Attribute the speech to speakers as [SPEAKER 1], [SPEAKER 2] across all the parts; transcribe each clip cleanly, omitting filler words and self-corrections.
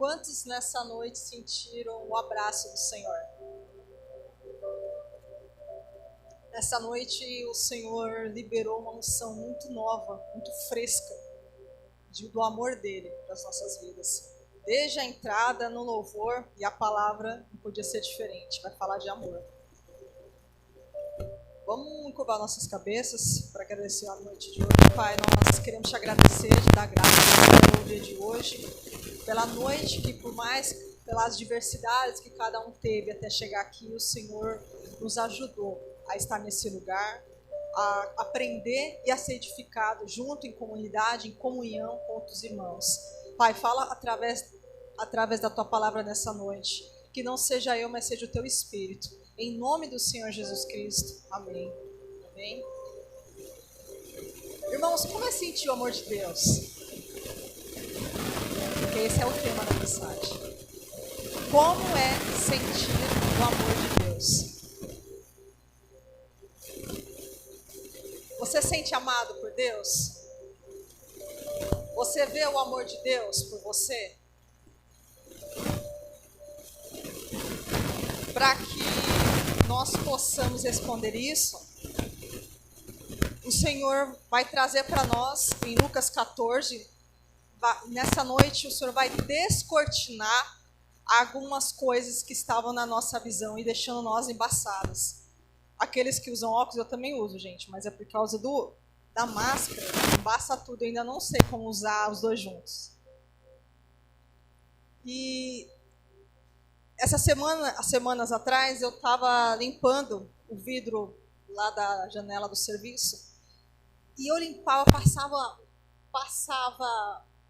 [SPEAKER 1] Quantos nessa noite sentiram o abraço do Senhor? Nessa noite o Senhor liberou uma unção muito nova, muito fresca, do amor dele para as nossas vidas. Desde a entrada no louvor, e a palavra não podia ser diferente, vai falar de amor. Vamos encurvar nossas cabeças para agradecer a noite de hoje. Pai, nós queremos te agradecer, te dar graças pelo dia de hoje, pela noite que, por mais pelas diversidades que cada um teve até chegar aqui, o Senhor nos ajudou a estar nesse lugar, a aprender e a ser edificado junto em comunidade, em comunhão com outros irmãos. Pai, fala através da tua palavra nessa noite, que não seja eu, mas seja o teu Espírito. Em nome do Senhor Jesus Cristo. Amém. Amém. Irmãos, como é sentir o amor de Deus? Porque esse é o tema da mensagem. Como é sentir o amor de Deus? Você se sente amado por Deus? Você vê o amor de Deus por você? Para que nós possamos responder isso, o Senhor vai trazer para nós, em Lucas 14, nessa noite o Senhor vai descortinar algumas coisas que estavam na nossa visão e deixando nós embaçados. Aqueles que usam óculos, eu também uso, gente, mas é por causa da máscara, embaça tudo, eu ainda não sei como usar os dois juntos. E essa semana, as semanas atrás, eu estava limpando o vidro lá da janela do serviço e eu limpava, passava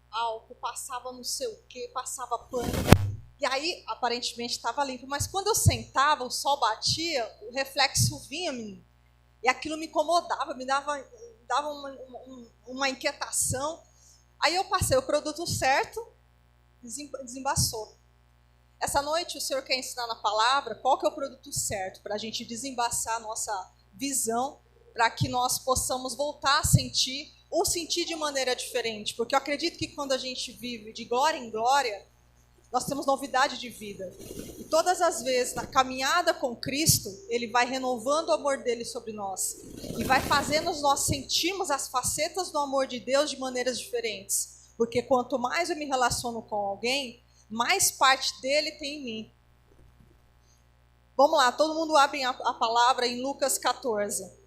[SPEAKER 1] álcool, passava não sei o que, passava pano. E aí, aparentemente, estava limpo. Mas quando eu sentava, o sol batia, o reflexo vinha em mim. E aquilo me incomodava, me dava uma inquietação. Aí eu passei o produto certo, desembaçou. Essa noite o Senhor quer ensinar na palavra qual que é o produto certo para a gente desembaçar a nossa visão, para que nós possamos voltar a sentir ou sentir de maneira diferente. Porque eu acredito que quando a gente vive de glória em glória, nós temos novidade de vida. E todas as vezes, na caminhada com Cristo, Ele vai renovando o amor dele sobre nós. E vai fazendo nós sentirmos as facetas do amor de Deus de maneiras diferentes. Porque quanto mais eu me relaciono com alguém, mais parte dele tem em mim. Vamos lá, todo mundo abre a palavra em Lucas 14.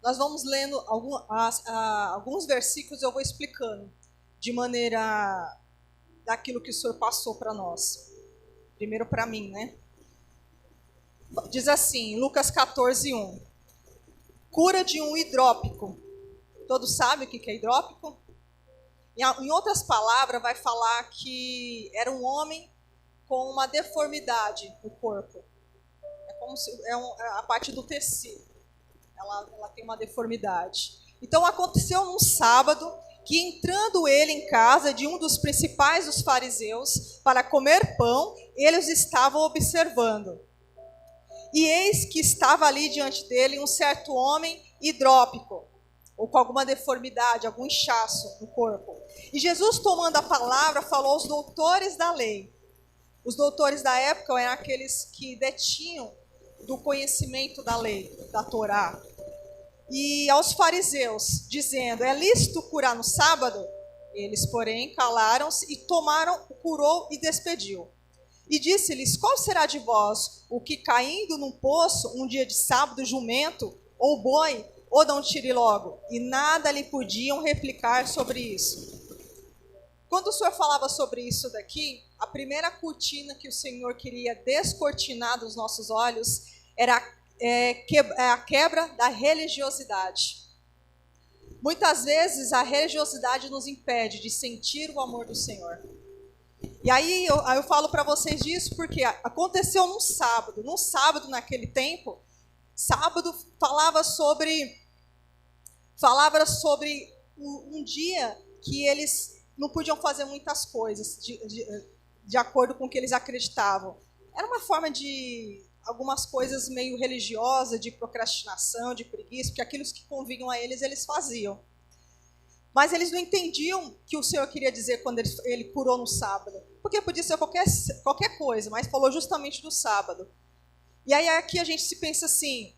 [SPEAKER 1] Nós vamos lendo alguns versículos, eu vou explicando de maneira daquilo que o Senhor passou para nós. Primeiro para mim, né? Diz assim, Lucas 14, 1. Cura de um hidrópico. Todos sabem o que é hidrópico? Em outras palavras, vai falar que era um homem com uma deformidade no corpo. É como se a parte do tecido. Ela tem uma deformidade. Então, aconteceu num sábado que, entrando ele em casa de um dos principais dos fariseus para comer pão, eles estavam observando. E eis que estava ali diante dele um certo homem hidrópico, ou com alguma deformidade, algum inchaço no corpo. E Jesus, tomando a palavra, falou aos doutores da lei. Os doutores da época eram aqueles que detinham do conhecimento da lei, da Torá. E aos fariseus, dizendo, é lícito curar no sábado? Eles, porém, calaram-se e curou e despediu. E disse-lhes, qual será de vós o que caindo num poço, um dia de sábado, jumento ou boi, ou não tire logo? E nada lhe podiam replicar sobre isso. Quando o Senhor falava sobre isso daqui, a primeira cortina que o Senhor queria descortinar dos nossos olhos era a quebra da religiosidade. Muitas vezes a religiosidade nos impede de sentir o amor do Senhor. E aí eu falo para vocês disso porque aconteceu num sábado. Num sábado, naquele tempo, sábado falava sobre um dia que eles não podiam fazer muitas coisas de acordo com o que eles acreditavam. Era uma forma de algumas coisas meio religiosas, de procrastinação, de preguiça, porque aquilo que convinham a eles, eles faziam. Mas eles não entendiam o que o Senhor queria dizer quando ele curou no sábado. Porque podia ser qualquer coisa, mas falou justamente do sábado. E aí aqui a gente se pensa assim,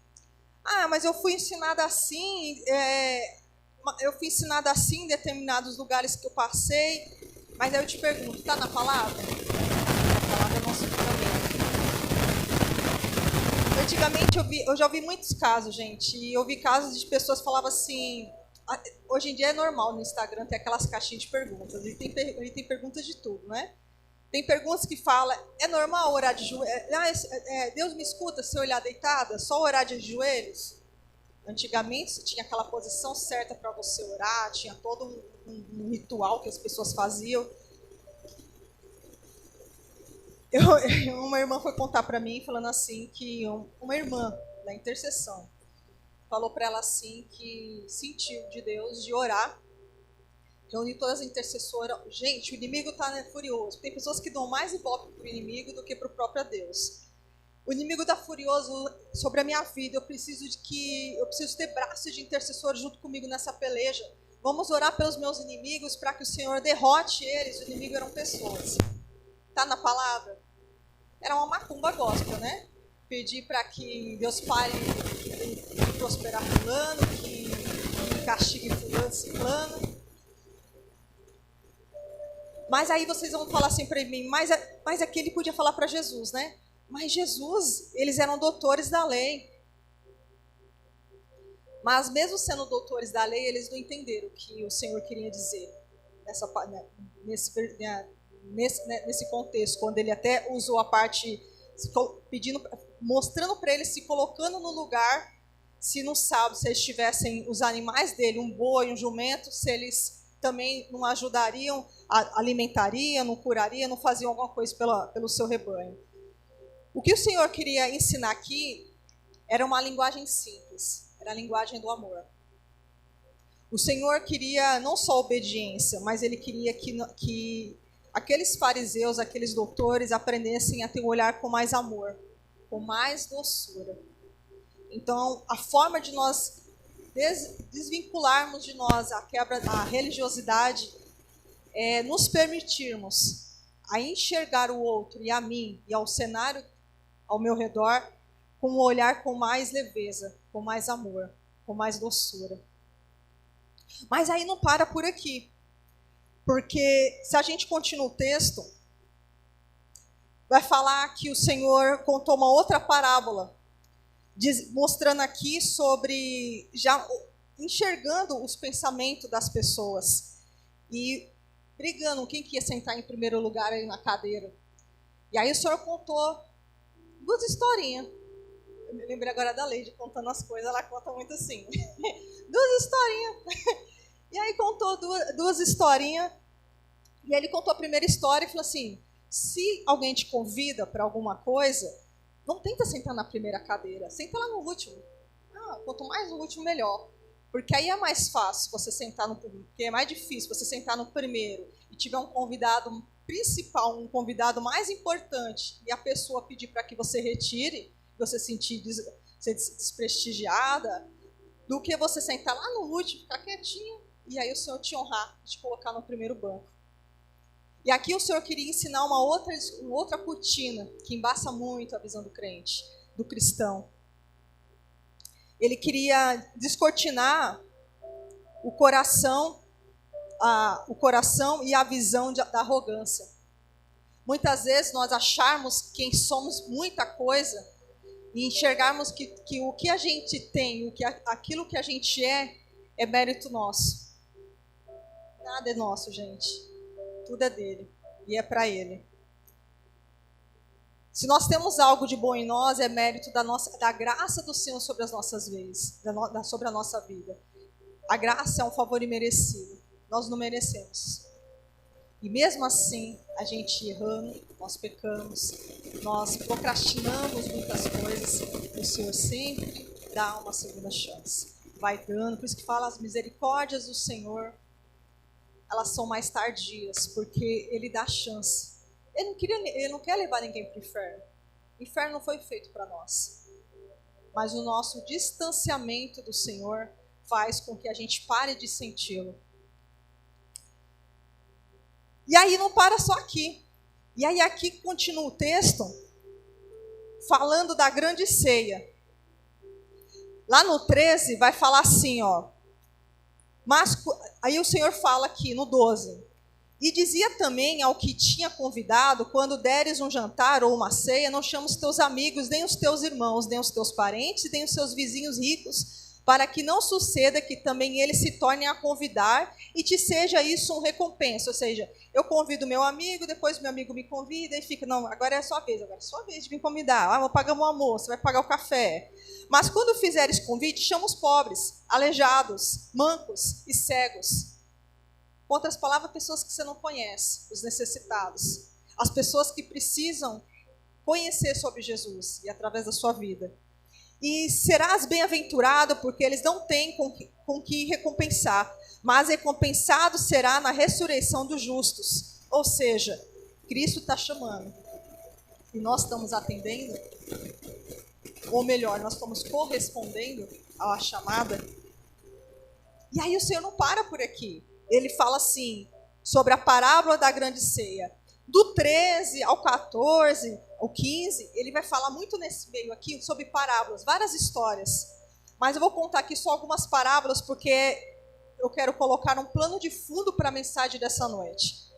[SPEAKER 1] mas eu fui ensinada assim, em determinados lugares que eu passei. Mas aí eu te pergunto, está na palavra? A palavra é nosso fundamento. Antigamente eu já ouvi muitos casos, gente. E eu vi casos de pessoas que falavam assim... Hoje em dia é normal no Instagram ter aquelas caixinhas de perguntas. E tem perguntas de tudo, né? Tem perguntas que falam, é normal orar de joelhos? Deus me escuta se eu olhar deitada? Só orar de joelhos? Antigamente você tinha aquela posição certa para você orar, tinha todo um ritual que as pessoas faziam. Uma irmã foi contar para mim, falando assim, que uma irmã da intercessão falou para ela assim, que sentiu de Deus de orar, reunir todas as intercessoras. Gente, o inimigo está furioso. Tem pessoas que dão mais ibope para o inimigo do que para o próprio Deus. O inimigo está furioso sobre a minha vida. Eu preciso ter braços de intercessor junto comigo nessa peleja. Vamos orar pelos meus inimigos para que o Senhor derrote eles. O inimigo eram pessoas. Está na palavra? Era uma macumba gospel, né? Pedir para que Deus pare de prosperar fulano, que castigue fulano, ciclano. Mas aí vocês vão falar assim para mim, mas aqui ele podia falar para Jesus, né? Mas Jesus, eles eram doutores da lei. Mas mesmo sendo doutores da lei, eles não entenderam o que o Senhor queria dizer nesse contexto, quando ele até usou a parte mostrando para eles, se colocando no lugar, se no sábado, se eles tivessem os animais dele, um boi, um jumento, se eles também não ajudariam, alimentariam, não curariam, não faziam alguma coisa pelo seu rebanho. O que o Senhor queria ensinar aqui era uma linguagem simples, era a linguagem do amor. O Senhor queria não só obediência, mas ele queria que aqueles fariseus, aqueles doutores aprendessem a ter um olhar com mais amor, com mais doçura. Então, a forma de nós desvincularmos de nós a religiosidade é nos permitirmos a enxergar o outro e a mim e ao cenário ao meu redor com um olhar com mais leveza, com mais amor, com mais doçura. Mas aí não para por aqui. Porque se a gente continua o texto, vai falar que o Senhor contou uma outra parábola, mostrando aqui sobre, já enxergando os pensamentos das pessoas e brigando quem que ia sentar em primeiro lugar aí na cadeira. E aí o Senhor contou 2 historinhas. Eu me lembrei agora da Leide contando as coisas, ela conta muito assim. 2 historinhas. E aí contou 2 historinhas. E aí ele contou a primeira história e falou assim, se alguém te convida para alguma coisa, não tenta sentar na primeira cadeira, senta lá no último. Quanto mais no último, melhor. Porque aí é mais fácil você sentar no primeiro, porque é mais difícil você sentar no primeiro e tiver um convidado principal, um convidado mais importante, e a pessoa pedir para que você retire, você ser desprestigiada, do que você sentar lá no último, ficar quietinho, e aí o Senhor te honrar, te colocar no primeiro banco. E aqui o Senhor queria ensinar uma outra cortina que embaça muito a visão do crente, do cristão. Ele queria descortinar o coração e a visão da arrogância. Muitas vezes nós acharmos quem somos muita coisa e enxergarmos que o que a gente tem, aquilo que a gente é mérito nosso. Nada é nosso, gente. Tudo é dele e é para ele. Se nós temos algo de bom em nós, é mérito da graça do Senhor sobre as nossas vidas, sobre a nossa vida. A graça é um favor imerecido. Nós não merecemos. E mesmo assim, a gente errando, nós pecamos, nós procrastinamos muitas coisas, o Senhor sempre dá uma segunda chance. Vai dando, por isso que fala, as misericórdias do Senhor, elas são mais tardias, porque Ele dá chance. Ele não quer levar ninguém para o inferno. O inferno não foi feito para nós. Mas o nosso distanciamento do Senhor faz com que a gente pare de senti-lo. E aí não para só aqui. E aí aqui continua o texto falando da grande ceia. Lá no 13 vai falar assim, ó. Mas aí o Senhor fala aqui no 12. E dizia também ao que tinha convidado, quando deres um jantar ou uma ceia, não chama os teus amigos, nem os teus irmãos, nem os teus parentes, nem os seus vizinhos ricos, para que não suceda que também eles se tornem a convidar e te seja isso um recompensa. Ou seja, eu convido meu amigo, depois meu amigo me convida e fica, não, agora é a sua vez de me convidar. Vou pagar um almoço, vai pagar o café. Mas quando fizeres convite, chama os pobres, aleijados, mancos e cegos. Com outras palavras, pessoas que você não conhece, os necessitados. As pessoas que precisam conhecer sobre Jesus e através da sua vida. E serás bem-aventurado, porque eles não têm com que recompensar, mas recompensado será na ressurreição dos justos. Ou seja, Cristo está chamando. E nós estamos atendendo, ou melhor, nós estamos correspondendo à chamada. E aí o Senhor não para por aqui. Ele fala assim, sobre a parábola da grande ceia. Do 13 ao 14, ao 15, ele vai falar muito nesse meio aqui sobre parábolas, várias histórias. Mas eu vou contar aqui só algumas parábolas, porque eu quero colocar um plano de fundo para a mensagem dessa noite.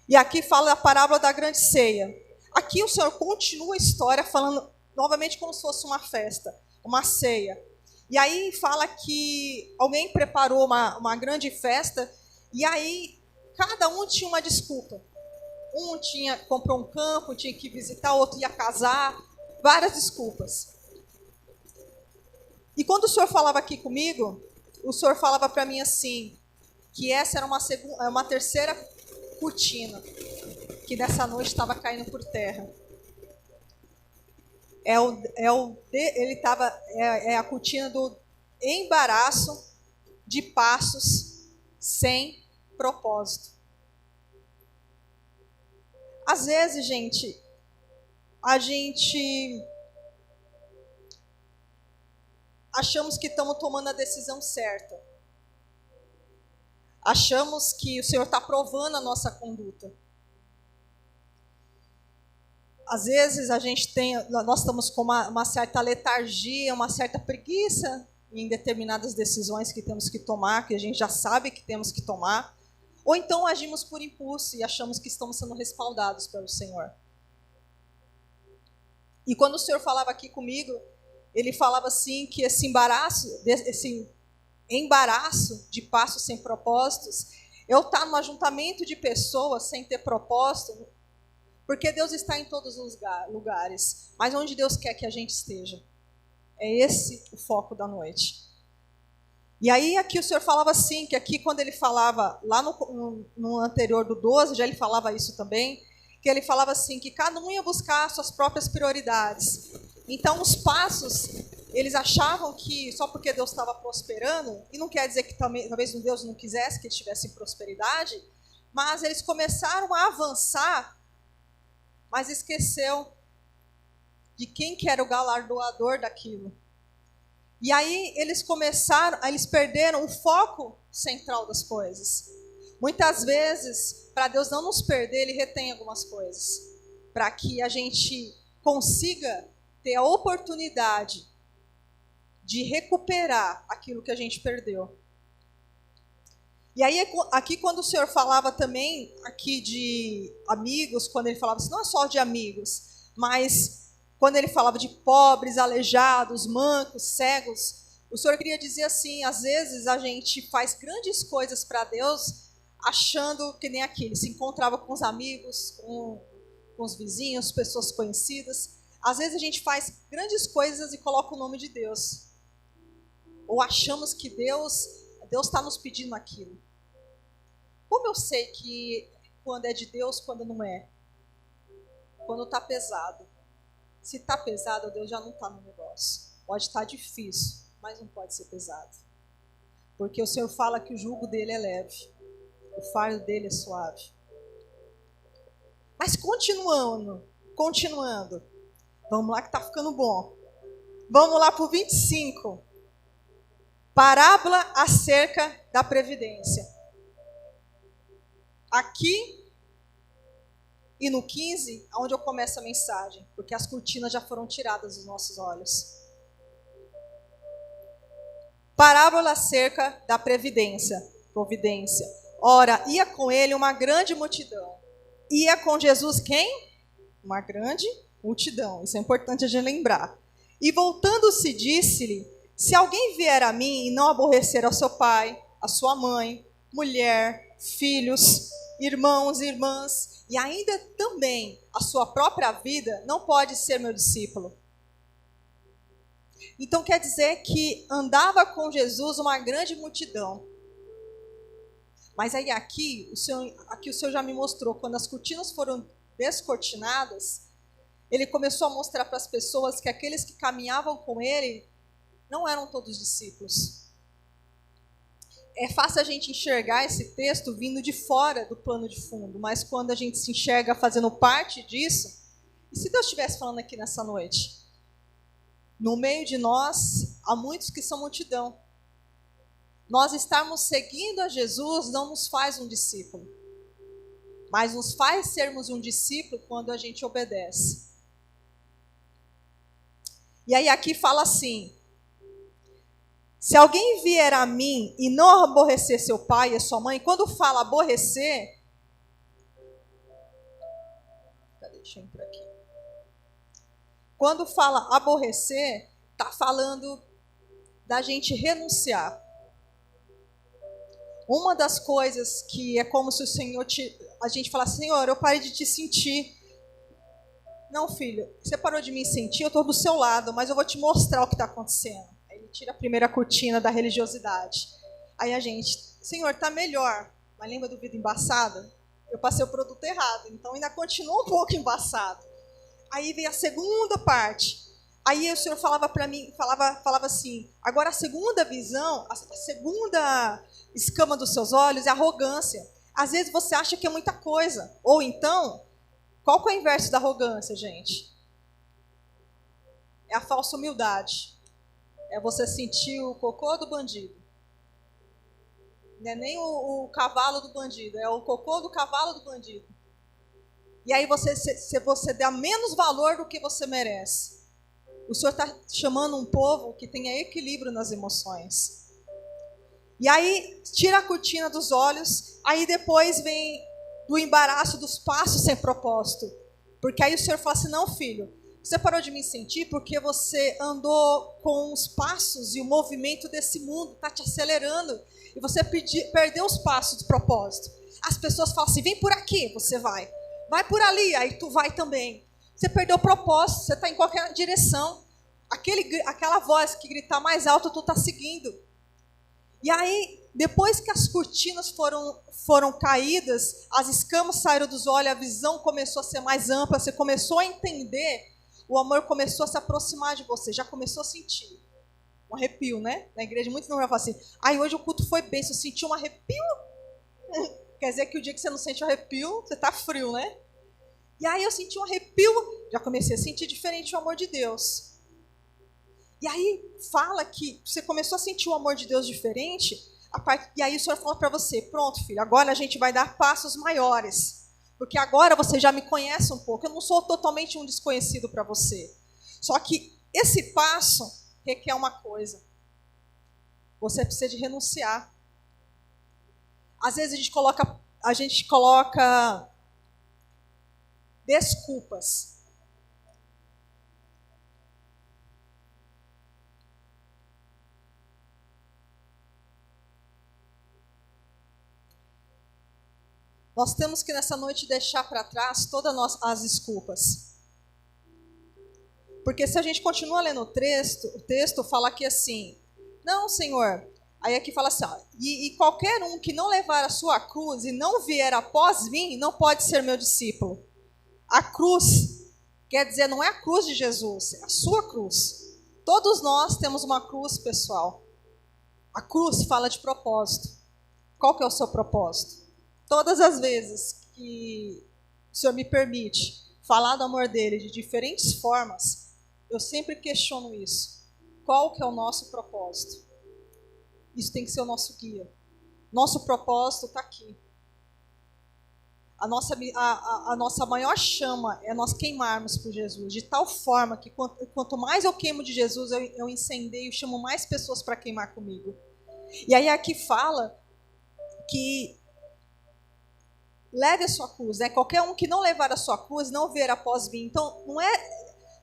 [SPEAKER 1] E aqui fala a parábola da grande ceia. Aqui o Senhor continua a história, falando novamente como se fosse uma festa, uma ceia. E aí fala que alguém preparou uma grande festa, e aí cada um tinha uma desculpa. Um comprou um campo, tinha que visitar, outro ia casar, várias desculpas. E quando o Senhor falava aqui comigo, o Senhor falava para mim assim, que essa era uma terceira cortina, que nessa noite estava caindo por terra. É a cortina do embaraço de passos sem propósito. Às vezes, a gente achamos que estamos tomando a decisão certa. Achamos que o Senhor está provando a nossa conduta. Às vezes nós estamos com uma certa letargia, uma certa preguiça em determinadas decisões que temos que tomar, que a gente já sabe que temos que tomar. Ou então agimos por impulso e achamos que estamos sendo respaldados pelo Senhor. E quando o Senhor falava aqui comigo, ele falava assim que esse embaraço de passos sem propósitos, eu estar num ajuntamento de pessoas sem ter propósito, porque Deus está em todos os lugares, mas onde Deus quer que a gente esteja. É esse o foco da noite. E aí aqui o Senhor falava assim, que aqui quando ele falava, lá no anterior do 12, já ele falava isso também, que ele falava assim, que cada um ia buscar suas próprias prioridades. Então os passos, eles achavam que só porque Deus estava prosperando, e não quer dizer que talvez Deus não quisesse que eles tivessem prosperidade, mas eles começaram a avançar, mas esqueceu de quem que era o galardoador daquilo. E aí eles perderam o foco central das coisas. Muitas vezes, para Deus não nos perder, Ele retém algumas coisas, para que a gente consiga ter a oportunidade de recuperar aquilo que a gente perdeu. E aí, aqui quando o Senhor falava também aqui de amigos, quando Ele falava assim, não é só de amigos, mas quando Ele falava de pobres, aleijados, mancos, cegos, o Senhor queria dizer assim, às vezes a gente faz grandes coisas para Deus, achando que nem aqui, Ele se encontrava com os amigos, com os vizinhos, pessoas conhecidas. Às vezes a gente faz grandes coisas e coloca o nome de Deus. Ou achamos que Deus está nos pedindo aquilo. Como eu sei que quando é de Deus, quando não é? Quando está pesado. Se está pesado, Deus já não está no negócio. Pode estar difícil, mas não pode ser pesado. Porque o Senhor fala que o jugo dele é leve. O fardo dele é suave. Mas continuando. Vamos lá que está ficando bom. Vamos lá para o 25. Parábola acerca da previdência. Aqui e no 15, onde eu começo a mensagem, porque as cortinas já foram tiradas dos nossos olhos. Parábola acerca da providência. Ora, ia com ele uma grande multidão. Ia com Jesus quem? Uma grande multidão. Isso é importante a gente lembrar. E voltando-se, disse-lhe: se alguém vier a mim e não aborrecer ao seu pai, a sua mãe, mulher, filhos, irmãos e irmãs, e ainda também a sua própria vida, não pode ser meu discípulo. Então quer dizer que andava com Jesus uma grande multidão. Mas aí aqui o Senhor já me mostrou, quando as cortinas foram descortinadas, ele começou a mostrar para as pessoas que aqueles que caminhavam com ele não eram todos discípulos. É fácil a gente enxergar esse texto vindo de fora do plano de fundo, mas quando a gente se enxerga fazendo parte disso, e se Deus estivesse falando aqui nessa noite? No meio de nós, há muitos que são multidão. Nós estarmos seguindo a Jesus não nos faz um discípulo, mas nos faz sermos um discípulo quando a gente obedece. E aí aqui fala assim: se alguém vier a mim e não aborrecer seu pai e sua mãe, quando fala aborrecer, deixa eu entrar aqui. Quando fala aborrecer, está falando da gente renunciar. Uma das coisas que é como se o Senhor a gente falasse: Senhor, eu parei de te sentir. Não, filho, você parou de me sentir, eu estou do seu lado, mas eu vou te mostrar o que está acontecendo. Aí ele tira a primeira cortina da religiosidade. Aí a gente: Senhor, está melhor. Mas lembra do vidro embaçado? Eu passei o produto errado, então ainda continua um pouco embaçado. Aí vem a segunda parte. Aí o Senhor falava para mim, falava assim: agora a segunda visão, a segunda escama dos seus olhos é arrogância. Às vezes você acha que é muita coisa. Ou então, qual que é o inverso da arrogância, gente? É a falsa humildade. É você sentir o cocô do bandido. Não é nem o cavalo do bandido, é o cocô do cavalo do bandido. E aí você dá menos valor do que você merece. O Senhor está chamando um povo que tenha equilíbrio nas emoções. E aí tira a cortina dos olhos, aí depois vem do embaraço dos passos sem propósito. Porque aí o Senhor fala assim: não, filho, você parou de me sentir porque você andou com os passos e o movimento desse mundo está te acelerando. E você perdeu os passos do propósito. As pessoas falam assim: vem por aqui, você vai. Vai por ali, aí tu vai também. Você perdeu o propósito, você está em qualquer direção. Aquela voz que gritar mais alto, tu está seguindo. E aí, depois que as cortinas foram caídas, as escamas saíram dos olhos, a visão começou a ser mais ampla, você começou a entender, o amor começou a se aproximar de você, já começou a sentir. Um arrepio, né? Na igreja, muitos não vão falar assim: ai, hoje o culto foi bem, você sentiu um arrepio? Quer dizer que o dia que você não sente arrepio, você está frio, né? E aí eu senti um arrepio, já comecei a sentir diferente o amor de Deus. E aí fala que você começou a sentir o amor de Deus diferente, e aí o Senhor fala para você: pronto, filho, agora a gente vai dar passos maiores. Porque agora você já me conhece um pouco, eu não sou totalmente um desconhecido para você. Só que esse passo requer uma coisa: você precisa de renunciar. Às vezes a gente coloca desculpas. Nós temos que nessa noite deixar para trás todas as desculpas. Porque se a gente continua lendo o texto fala aqui assim: não, Senhor. Aí aqui fala assim: ó, e qualquer um que não levar a sua cruz e não vier após mim, não pode ser meu discípulo. A cruz quer dizer, não é a cruz de Jesus, é a sua cruz. Todos nós temos uma cruz, pessoal. A cruz fala de propósito. Qual que é o seu propósito? Todas as vezes que o Senhor me permite falar do amor dele de diferentes formas, eu sempre questiono isso. Qual que é o nosso propósito? Isso tem que ser o nosso guia. Nosso propósito está aqui. A nossa maior chama é nós queimarmos por Jesus, de tal forma que quanto mais eu queimo de Jesus, eu incendeio e chamo mais pessoas para queimar comigo. E aí aqui fala que leve a sua cruz, né? Qualquer um que não levar a sua cruz não virá após mim. Então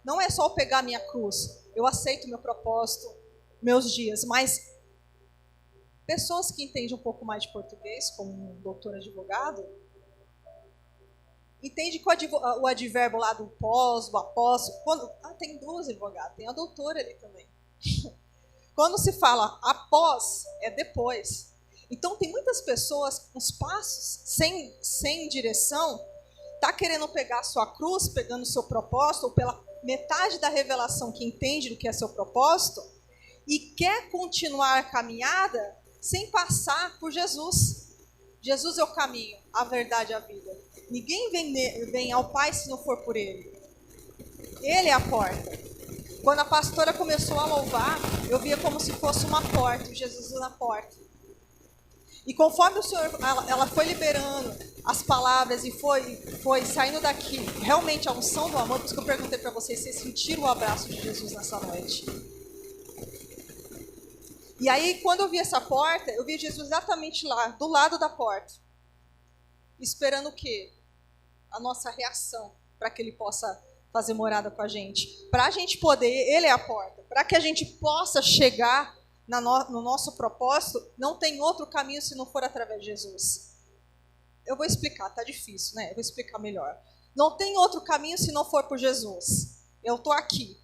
[SPEAKER 1] não é só eu pegar a minha cruz, eu aceito meu propósito, meus dias, mas pessoas que entendem um pouco mais de português, como um doutor advogado, entende que o advérbio lá do pós, do após, tem duas advogadas, tem a doutora ali também. Quando se fala após, é depois. Então tem muitas pessoas com os passos sem direção, tá querendo pegar a sua cruz, pegando o seu propósito, ou pela metade da revelação que entende do que é seu propósito, e quer continuar a caminhada sem passar por Jesus. Jesus é o caminho, a verdade e a vida. Ninguém vem ao Pai se não for por Ele. Ele é a porta. Quando a pastora começou a louvar, eu via como se fosse uma porta, Jesus na porta. E conforme o Senhor, ela foi liberando as palavras e foi saindo daqui, realmente a unção do amor, por isso que eu perguntei para vocês, vocês sentiram o abraço de Jesus nessa noite? E aí, quando eu vi essa porta, eu vi Jesus exatamente lá, do lado da porta. Esperando o quê? A nossa reação, para que Ele possa fazer morada com a gente. Para a gente poder, Ele é a porta. Para que a gente possa chegar no nosso propósito, não tem outro caminho se não for através de Jesus. Eu vou explicar, tá difícil, né? Eu vou explicar melhor. Não tem outro caminho se não for por Jesus. Eu estou aqui.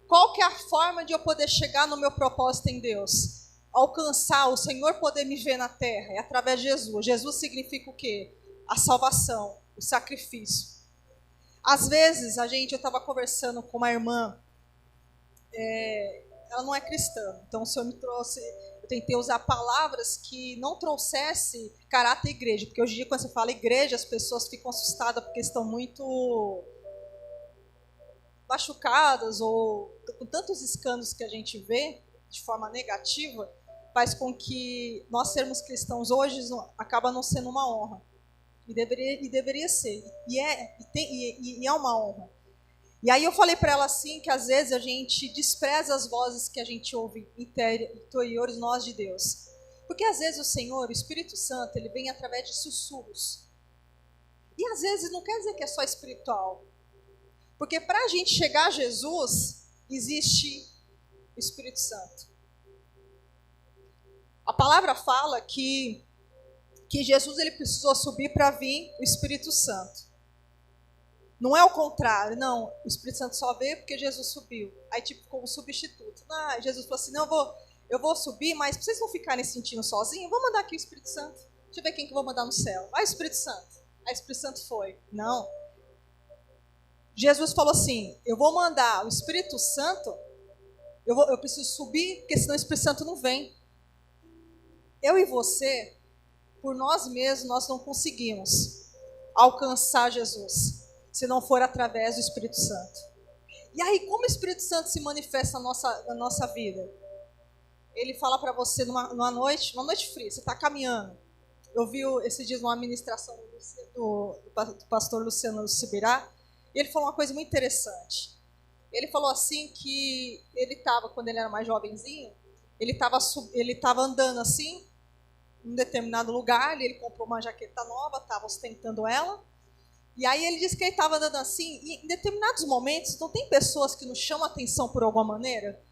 [SPEAKER 1] Qual que é a forma de eu poder chegar no meu propósito em Deus? Alcançar, o Senhor poder me ver na terra, é através de Jesus. Jesus significa o quê? A salvação, o sacrifício. Às vezes, eu estava conversando com uma irmã, ela não é cristã, então o Senhor me trouxe, eu tentei usar palavras que não trouxesse caráter igreja, porque hoje em dia quando você fala igreja, as pessoas ficam assustadas porque estão muito machucadas ou com tantos escândalos que a gente vê de forma negativa, faz com que nós sermos cristãos hoje acaba não sendo uma honra. E deveria ser. E é uma honra. E aí eu falei para ela assim, que às vezes a gente despreza as vozes que a gente ouve interiores nós de Deus. Porque às vezes o Senhor, o Espírito Santo, ele vem através de sussurros. E às vezes não quer dizer que é só espiritual. Porque para a gente chegar a Jesus, existe o Espírito Santo. A palavra fala que Jesus ele precisou subir para vir o Espírito Santo. Não é o contrário, não. O Espírito Santo só veio porque Jesus subiu. Aí tipo como substituto. Jesus falou assim, não, eu vou subir, mas para vocês não ficarem sentindo sozinhos, eu vou mandar aqui o Espírito Santo. Deixa eu ver quem que eu vou mandar no céu. Vai o Espírito Santo. Aí o Espírito Santo foi. Não. Jesus falou assim, eu vou mandar o Espírito Santo, eu preciso subir, porque senão o Espírito Santo não vem. Eu e você, por nós mesmos, nós não conseguimos alcançar Jesus, se não for através do Espírito Santo. E aí, como o Espírito Santo se manifesta na nossa vida? Ele fala para você numa noite fria, você está caminhando. Eu vi esses dias uma ministração do pastor Luciano Subirá, e ele falou uma coisa muito interessante. Ele falou assim que ele estava, quando ele era mais jovenzinho, ele estava andando assim, em um determinado lugar, ele comprou uma jaqueta nova, estava ostentando ela, e aí ele disse que ele estava andando assim, e em determinados momentos, não tem pessoas que nos chamam a atenção por alguma maneira?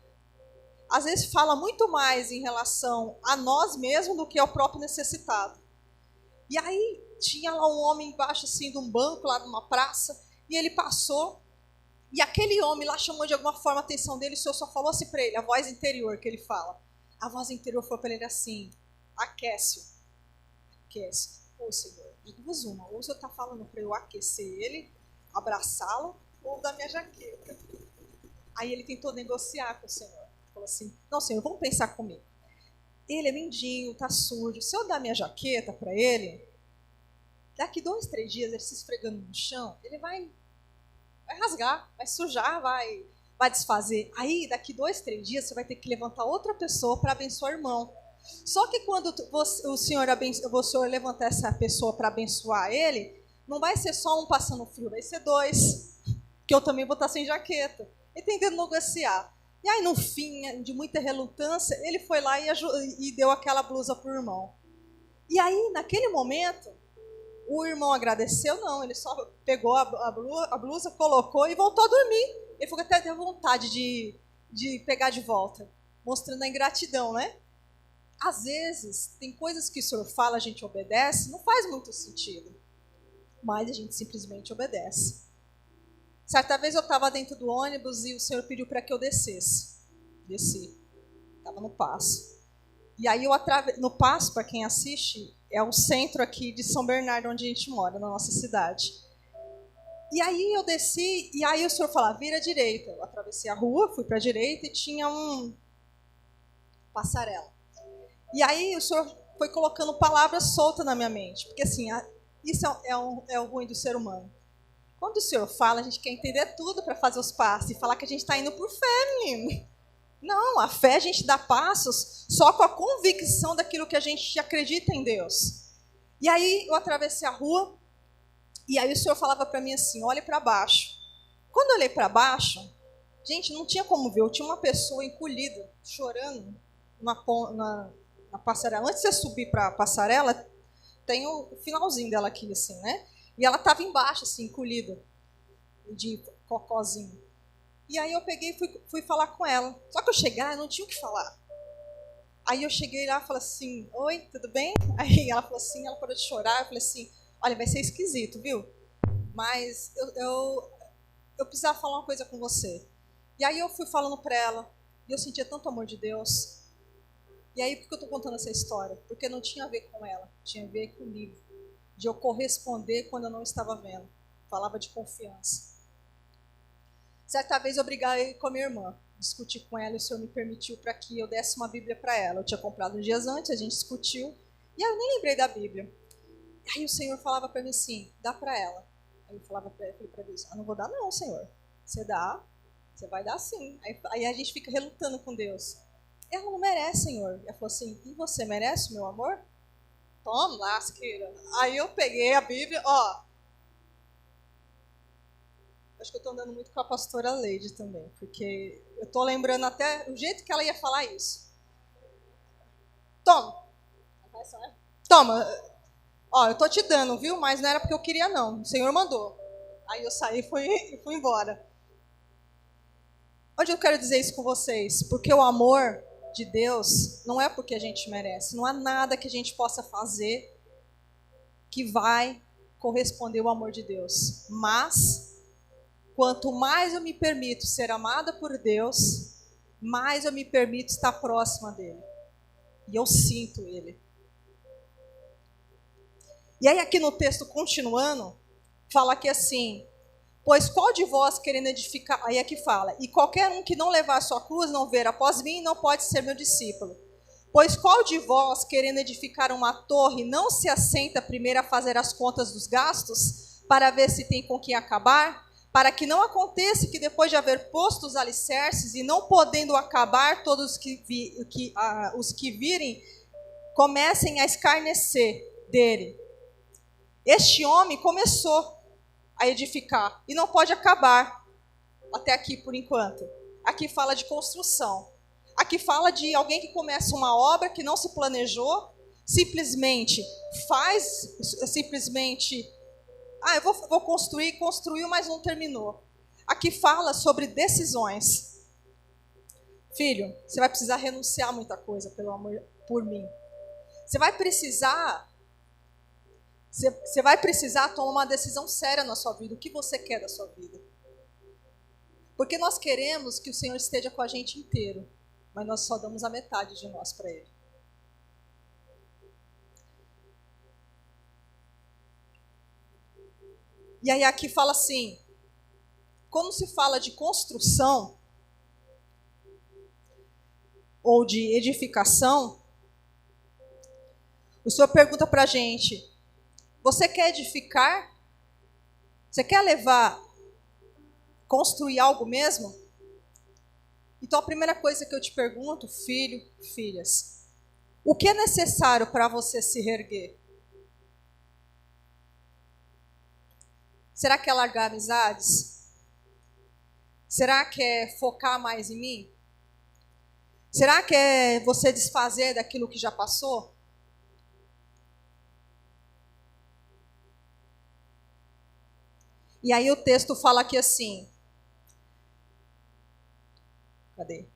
[SPEAKER 1] Às vezes fala muito mais em relação a nós mesmos do que ao próprio necessitado. E aí tinha lá um homem embaixo assim, de um banco, lá numa praça, e ele passou, e aquele homem lá chamou de alguma forma a atenção dele, e o Senhor só falou assim para ele, a voz interior que ele fala. A voz interior falou para ele assim, aquece-o. Ô Senhor, de duas uma, ou o Senhor está falando para eu aquecer ele, abraçá-lo, ou dar minha jaqueta. Aí ele tentou negociar com o Senhor. Falou assim, não Senhor, vamos pensar comigo. Ele é mendigo, está sujo, se eu dar minha jaqueta para ele, daqui 2, 3 dias, ele se esfregando no chão, ele vai rasgar, vai sujar, vai desfazer. Aí, daqui 2, 3 dias, você vai ter que levantar outra pessoa para abençoar o irmão. Só que quando o Senhor levantar essa pessoa para abençoar ele, não vai ser só um passando frio, vai ser 2, que eu também vou estar sem jaqueta. E tentando negociar. E aí, no fim, de muita relutância, ele foi lá e deu aquela blusa para o irmão. E aí, naquele momento, o irmão agradeceu? Não, ele só pegou a blusa, colocou e voltou a dormir. Ele ficou até tendo vontade de pegar de volta, mostrando a ingratidão, né? Às vezes, tem coisas que o Senhor fala, a gente obedece, não faz muito sentido, mas a gente simplesmente obedece. Certa vez eu estava dentro do ônibus e o Senhor pediu para que eu descesse. Desci. Estava no Paço. E aí no Paço, para quem assiste, é o centro aqui de São Bernardo, onde a gente mora, na nossa cidade. E aí eu desci, e aí o Senhor falava, vira à direita. Eu atravessei a rua, fui para a direita e tinha um passarela. E aí o Senhor foi colocando palavras soltas na minha mente. Porque assim, isso é o ruim do ser humano. Quando o Senhor fala, a gente quer entender tudo para fazer os passos e falar que a gente está indo por fé, menino. Não, a fé a gente dá passos só com a convicção daquilo que a gente acredita em Deus. E aí eu atravessei a rua e aí o Senhor falava para mim assim, olhe para baixo. Quando eu olhei para baixo, gente, não tinha como ver, eu tinha uma pessoa encolhida, chorando na passarela. Antes de você subir para a passarela, tem o finalzinho dela aqui, assim, né? E ela estava embaixo, assim, encolhida, de cocózinho. E aí eu peguei e fui falar com ela. Só que eu cheguei, eu não tinha o que falar. Aí eu cheguei lá e falei assim, oi, tudo bem? Aí ela falou assim, ela parou de chorar. Eu falei assim, olha, vai ser esquisito, viu? Mas eu precisava falar uma coisa com você. E aí eu fui falando para ela, e eu sentia tanto amor de Deus. E aí, por que eu estou contando essa história? Porque não tinha a ver com ela, tinha a ver comigo. De eu corresponder quando eu não estava vendo. Falava de confiança. Certa vez eu briguei com a minha irmã. Discuti com ela e o Senhor me permitiu para que eu desse uma Bíblia para ela. Eu tinha comprado uns dias antes, a gente discutiu. E eu nem lembrei da Bíblia. Aí o Senhor falava para mim assim, dá para ela. Aí eu falava para Deus, não vou dar não, Senhor. Você dá, você vai dar sim. Aí a gente fica relutando com Deus. Ela não merece, Senhor. Ela falou assim, e você merece o meu amor? Toma, lasqueira. Aí eu peguei a Bíblia, acho que eu estou andando muito com a pastora Leide também, porque eu estou lembrando até o jeito que ela ia falar isso. Toma. Toma. Eu estou te dando, viu? Mas não era porque eu queria, não. O Senhor mandou. Aí eu saí e fui embora. Onde eu quero dizer isso com vocês? Porque o amor de Deus não é porque a gente merece. Não há nada que a gente possa fazer que vai corresponder ao amor de Deus. Mas, quanto mais eu me permito ser amada por Deus, mais eu me permito estar próxima dele. E eu sinto ele. E aí aqui no texto, continuando, fala que assim, pois qual de vós querendo edificar... Aí aqui fala, e qualquer um que não levar a sua cruz, não ver após mim, não pode ser meu discípulo. Pois qual de vós, querendo edificar uma torre, não se assenta primeiro a fazer as contas dos gastos, para ver se tem com que acabar? Para que não aconteça que depois de haver posto os alicerces, e não podendo acabar, todos os que virem, comecem a escarnecer dele. Este homem começou a edificar e não pode acabar até aqui por enquanto. Aqui fala de construção. Aqui fala de alguém que começa uma obra que não se planejou, simplesmente eu vou construiu, mas não terminou. Aqui fala sobre decisões. Filho, você vai precisar renunciar a muita coisa pelo amor por mim. Você vai precisar tomar uma decisão séria na sua vida. O que você quer da sua vida? Porque nós queremos que o Senhor esteja com a gente inteiro, mas nós só damos a metade de nós para Ele. E aí aqui fala assim, quando se fala de construção ou de edificação, o Senhor pergunta para a gente, Você quer edificar? Você quer construir algo mesmo? Então a primeira coisa que eu te pergunto, filho, filhas, o que é necessário para você se reerguer? Será que é largar amizades? Será que é focar mais em mim? Será que é você desfazer daquilo que já passou? E aí o texto fala aqui assim. Cadê?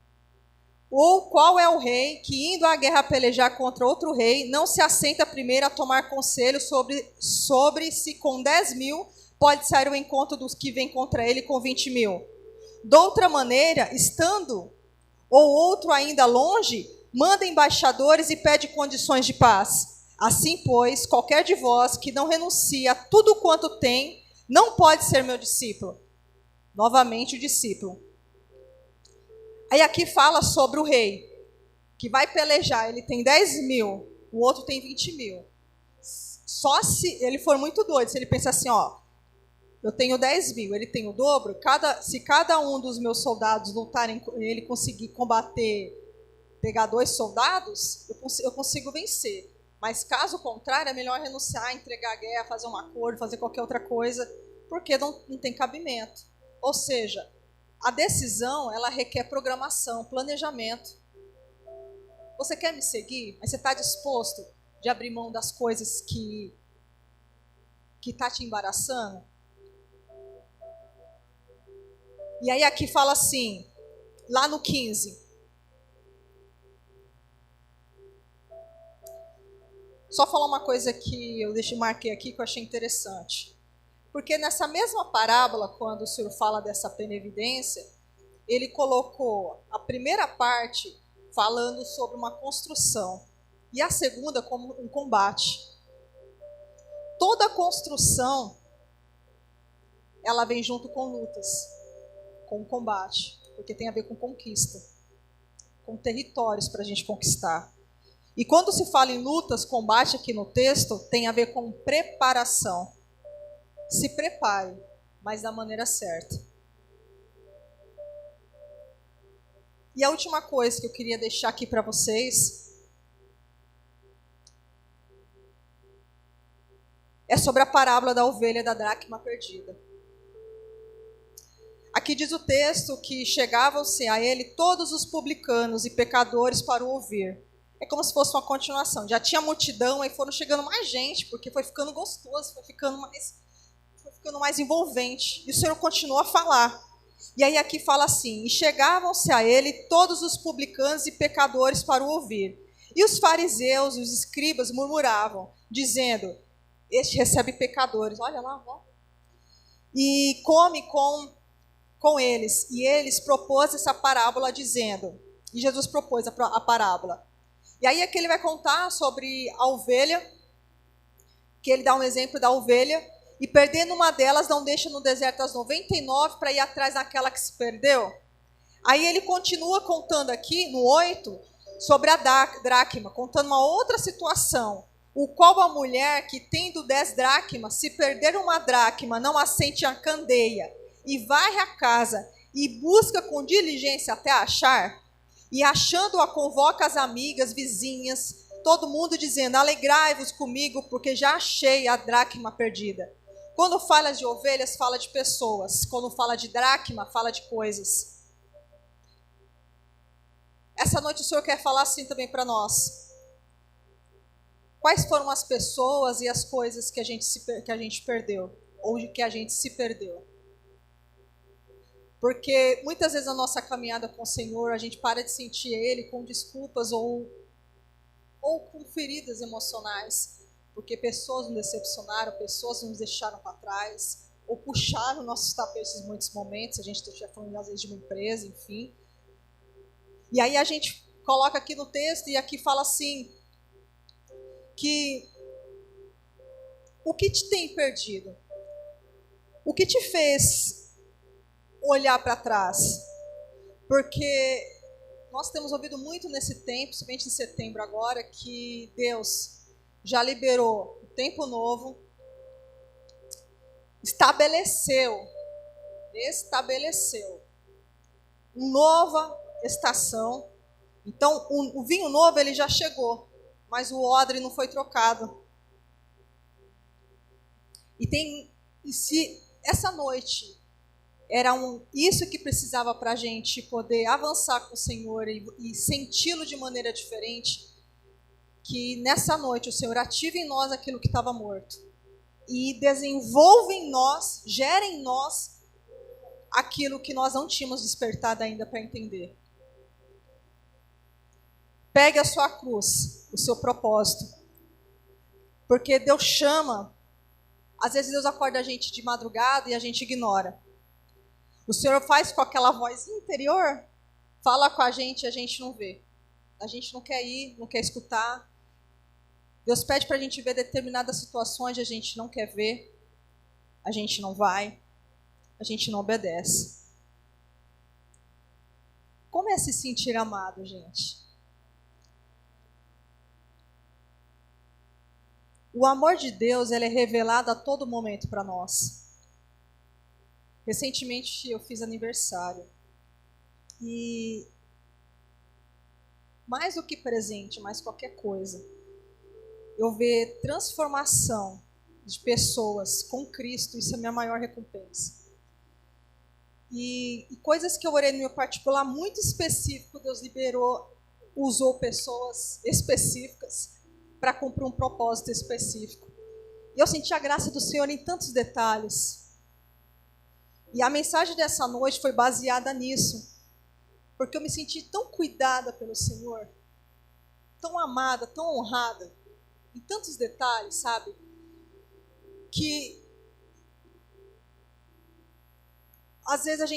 [SPEAKER 1] Ou qual é o rei que, indo à guerra pelejar contra outro rei, não se assenta primeiro a tomar conselho sobre se com 10.000 pode sair ao encontro dos que vêm contra ele com 20.000? De outra maneira, estando ou outro ainda longe, manda embaixadores e pede condições de paz. Assim, pois, qualquer de vós que não renuncia a tudo quanto tem, não pode ser meu discípulo. Novamente o discípulo. Aí aqui fala sobre o rei, que vai pelejar, ele tem 10.000, o outro tem 20.000. Só se ele for muito doido, se ele pensar assim, ó, eu tenho 10.000, ele tem o dobro, se cada um dos meus soldados lutarem, ele conseguir combater, pegar 2 soldados, eu consigo vencer. Mas caso contrário, é melhor renunciar, entregar a guerra, fazer um acordo, fazer qualquer outra coisa, porque não tem cabimento. Ou seja, a decisão, ela requer programação, planejamento. Você quer me seguir? Mas você está disposto de abrir mão das coisas que está te embaraçando? E aí aqui fala assim, lá no 15. Só falar uma coisa que eu marquei aqui que eu achei interessante. Porque nessa mesma parábola, quando o Senhor fala dessa benevidência, ele colocou a primeira parte falando sobre uma construção e a segunda como um combate. Toda construção, ela vem junto com lutas, com combate, porque tem a ver com conquista, com territórios para a gente conquistar. E quando se fala em lutas, combate aqui no texto, tem a ver com preparação. Se prepare, mas da maneira certa. E a última coisa que eu queria deixar aqui para vocês é sobre a parábola da ovelha da dracma perdida. Aqui diz o texto que chegavam-se a ele todos os publicanos e pecadores para o ouvir. É como se fosse uma continuação. Já tinha multidão, aí foram chegando mais gente, porque foi ficando gostoso, foi ficando mais envolvente. E o Senhor continuou a falar. E aí aqui fala assim, e chegavam-se a ele todos os publicanos e pecadores para o ouvir. E os fariseus e os escribas murmuravam, dizendo, este recebe pecadores, olha lá, ó. E come com eles. E eles propôs essa parábola dizendo, e Jesus propôs a parábola. E aí aqui ele vai contar sobre a ovelha, que ele dá um exemplo da ovelha, e perdendo uma delas, não deixa no deserto as 99 para ir atrás daquela que se perdeu. Aí ele continua contando aqui, no 8, sobre a dracma, contando uma outra situação, o qual a mulher que tendo 10 dracmas, se perder uma dracma, não acende a candeia, e varre a casa, e busca com diligência até achar, e achando-a convoca as amigas, vizinhas, todo mundo dizendo, alegrai-vos comigo, porque já achei a dracma perdida. Quando fala de ovelhas, fala de pessoas. Quando fala de dracma, fala de coisas. Essa noite o Senhor quer falar assim também para nós. Quais foram as pessoas e as coisas que a gente perdeu? Ou que a gente se perdeu? Porque muitas vezes na nossa caminhada com o Senhor, a gente para de sentir Ele com desculpas ou com feridas emocionais. Porque pessoas nos decepcionaram, pessoas nos deixaram para trás, ou puxaram nossos tapetes em muitos momentos, a gente está falando às vezes de uma empresa, enfim. E aí a gente coloca aqui no texto, e aqui fala assim, que o que te tem perdido? O que te fez olhar para trás? Porque nós temos ouvido muito nesse tempo, principalmente em setembro agora, que Deus já liberou o tempo novo, estabeleceu uma nova estação. Então, o vinho novo ele já chegou, mas o odre não foi trocado. E se essa noite era isso que precisava para a gente poder avançar com o Senhor e senti-lo de maneira diferente, que nessa noite o Senhor ative em nós aquilo que estava morto e desenvolva em nós, gere em nós aquilo que nós não tínhamos despertado ainda para entender. Pegue a sua cruz, o seu propósito, porque Deus chama. Às vezes Deus acorda a gente de madrugada e a gente ignora. O Senhor faz com aquela voz interior, fala com a gente não vê. A gente não quer ir, não quer escutar. Deus pede para a gente ver determinadas situações, a gente não quer ver. A gente não vai. A gente não obedece. Como é se sentir amado, gente? O amor de Deus ele é revelado a todo momento para nós. Recentemente eu fiz aniversário. E mais do que presente, mais qualquer coisa, eu ver transformação de pessoas com Cristo, isso é a minha maior recompensa. E coisas que eu orei no meu particular muito específico, Deus liberou, usou pessoas específicas para cumprir um propósito específico. E eu senti a graça do Senhor em tantos detalhes. E a mensagem dessa noite foi baseada nisso. Porque eu me senti tão cuidada pelo Senhor, tão amada, tão honrada, em tantos detalhes, sabe? Que às vezes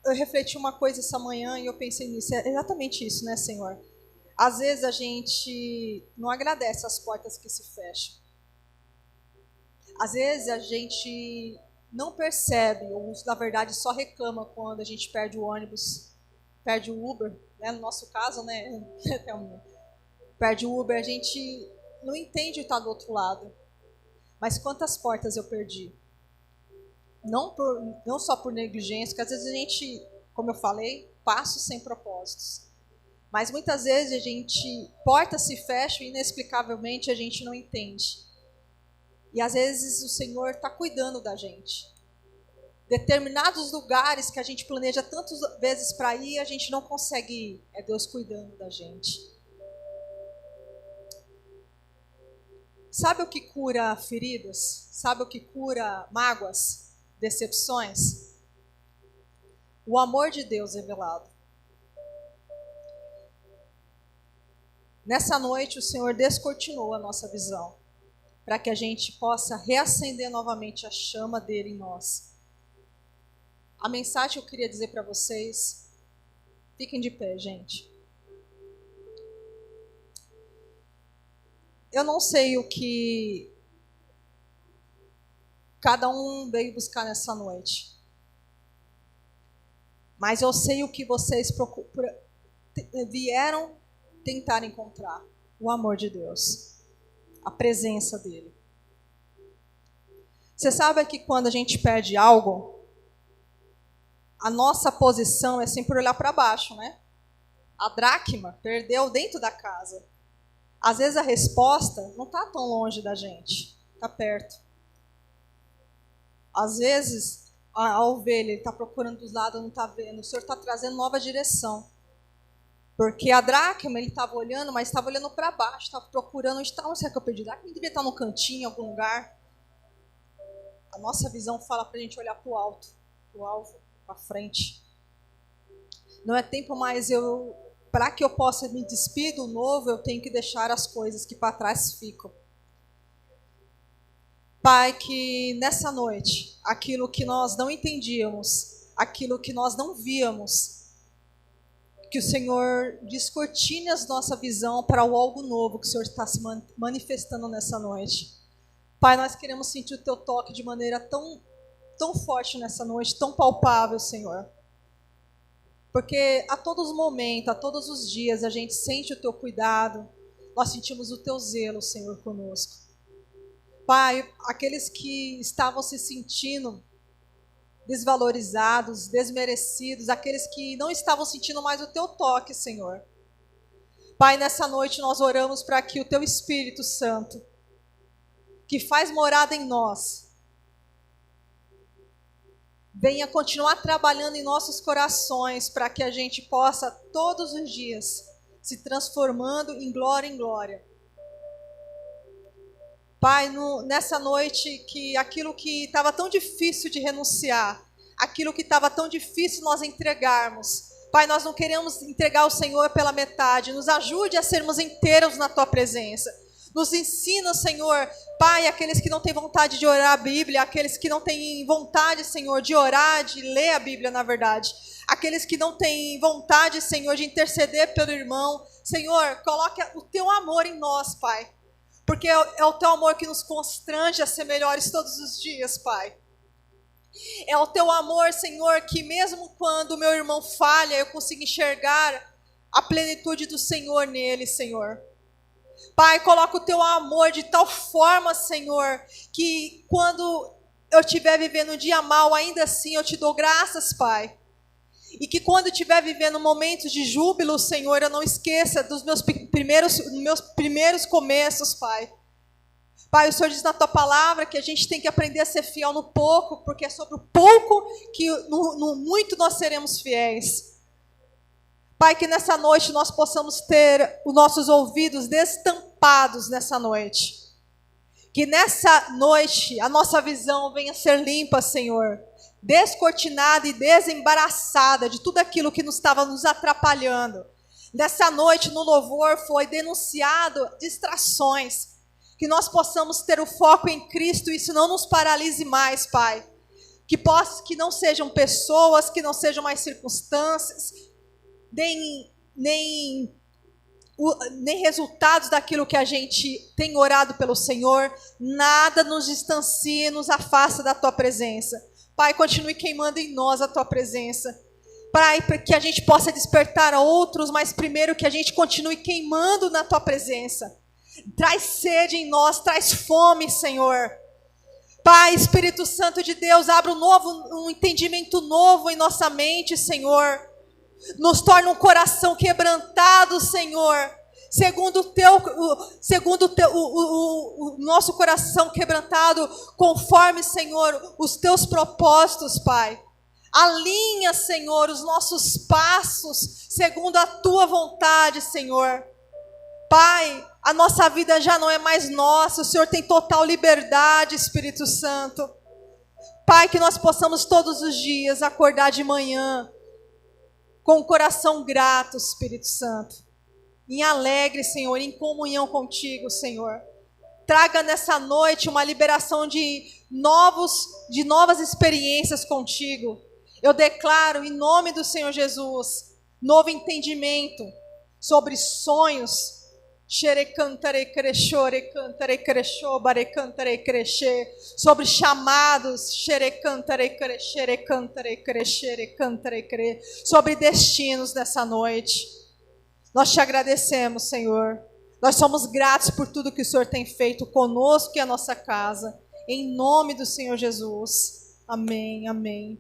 [SPEAKER 1] eu refleti uma coisa essa manhã e eu pensei nisso, é exatamente isso, né, Senhor? Às vezes a gente não agradece as portas que se fecham. Às vezes a gente não percebe, ou na verdade só reclama quando a gente perde o ônibus, perde o Uber, né? No nosso caso, né? Perde o Uber, a gente não entende o que está do outro lado. Mas quantas portas eu perdi? Não só por negligência, porque às vezes a gente, como eu falei, passos sem propósitos. Mas muitas vezes portas se fecham e inexplicavelmente a gente não entende. E às vezes o Senhor está cuidando da gente. Determinados lugares que a gente planeja tantas vezes para ir, a gente não consegue ir. É Deus cuidando da gente. Sabe o que cura feridas? Sabe o que cura mágoas? Decepções? O amor de Deus revelado. Nessa noite o Senhor descortinou a nossa visão, para que a gente possa reacender novamente a chama dele em nós. A mensagem que eu queria dizer para vocês, fiquem de pé, gente. Eu não sei o que cada um veio buscar nessa noite, mas eu sei o que vocês vieram tentar encontrar: o amor de Deus, a presença dele. Você sabe que quando a gente perde algo, a nossa posição é sempre olhar para baixo, né? A dracma perdeu dentro da casa. Às vezes a resposta não está tão longe da gente, está perto. Às vezes a ovelha está procurando dos lados, não está vendo. O Senhor está trazendo nova direção. Porque a dracma, ele estava olhando, mas estava olhando para baixo, estava procurando onde será que eu perdi? A dracma deveria estar no cantinho, em algum lugar. A nossa visão fala para a gente olhar para o alto, para o alvo, para frente. Não é tempo mais para que eu possa me despir do novo, eu tenho que deixar as coisas que para trás ficam. Pai, que nessa noite, aquilo que nós não entendíamos, aquilo que nós não víamos, que o Senhor descortine a nossa visão para o algo novo que o Senhor está se manifestando nessa noite. Pai, nós queremos sentir o teu toque de maneira tão forte nessa noite, tão palpável, Senhor. Porque a todos os momentos, a todos os dias, a gente sente o teu cuidado, nós sentimos o teu zelo, Senhor, conosco. Pai, aqueles que estavam se sentindo desvalorizados, desmerecidos, aqueles que não estavam sentindo mais o teu toque, Senhor. Pai, nessa noite nós oramos para que o teu Espírito Santo, que faz morada em nós, venha continuar trabalhando em nossos corações, para que a gente possa todos os dias se transformando em glória. Pai, nessa noite, que aquilo que estava tão difícil de renunciar, aquilo que estava tão difícil nós entregarmos, Pai, nós não queremos entregar ao Senhor pela metade. Nos ajude a sermos inteiros na Tua presença. Nos ensina, Senhor, Pai, aqueles que não têm vontade de orar a Bíblia, aqueles que não têm vontade, Senhor, de orar, de ler a Bíblia, na verdade. Aqueles que não têm vontade, Senhor, de interceder pelo irmão. Senhor, coloque o Teu amor em nós, Pai. Porque é o Teu amor que nos constrange a ser melhores todos os dias, Pai. É o Teu amor, Senhor, que mesmo quando o meu irmão falha, eu consigo enxergar a plenitude do Senhor nele, Senhor. Pai, coloca o Teu amor de tal forma, Senhor, que quando eu estiver vivendo um dia mal, ainda assim eu Te dou graças, Pai. E que quando eu estiver vivendo momentos de júbilo, Senhor, eu não esqueça dos meus primeiros começos, Pai. Pai, o Senhor diz na Tua palavra que a gente tem que aprender a ser fiel no pouco, porque é sobre o pouco que no muito nós seremos fiéis. Pai, que nessa noite nós possamos ter os nossos ouvidos destampados nessa noite. Que nessa noite a nossa visão venha ser limpa, Senhor. Descortinada e desembaraçada de tudo aquilo que estava nos atrapalhando. Nessa noite no louvor foi denunciado distrações. Que nós possamos ter o foco em Cristo e isso não nos paralise mais, Pai. Que não sejam pessoas, que não sejam mais circunstâncias, nem resultados daquilo que a gente tem orado pelo Senhor. Nada nos distancie, nos afasta da Tua presença. Pai, continue queimando em nós a Tua presença. Pai, para que a gente possa despertar a outros, mas primeiro que a gente continue queimando na Tua presença. Traz sede em nós, traz fome, Senhor. Pai, Espírito Santo de Deus, abra um entendimento novo em nossa mente, Senhor. Nos torna um coração quebrantado, Senhor. Segundo o nosso coração quebrantado, conforme, Senhor, os Teus propósitos, Pai. Alinha, Senhor, os nossos passos, segundo a Tua vontade, Senhor. Pai, a nossa vida já não é mais nossa, o Senhor tem total liberdade, Espírito Santo. Pai, que nós possamos todos os dias acordar de manhã com o coração grato, Espírito Santo. Em alegre, Senhor, em comunhão contigo, Senhor. Traga nessa noite uma liberação de novas experiências contigo. Eu declaro, em nome do Senhor Jesus, novo entendimento sobre sonhos. Sobre chamados, sobre destinos nessa noite. Nós Te agradecemos, Senhor. Nós somos gratos por tudo que o Senhor tem feito conosco e a nossa casa. Em nome do Senhor Jesus. Amém, amém.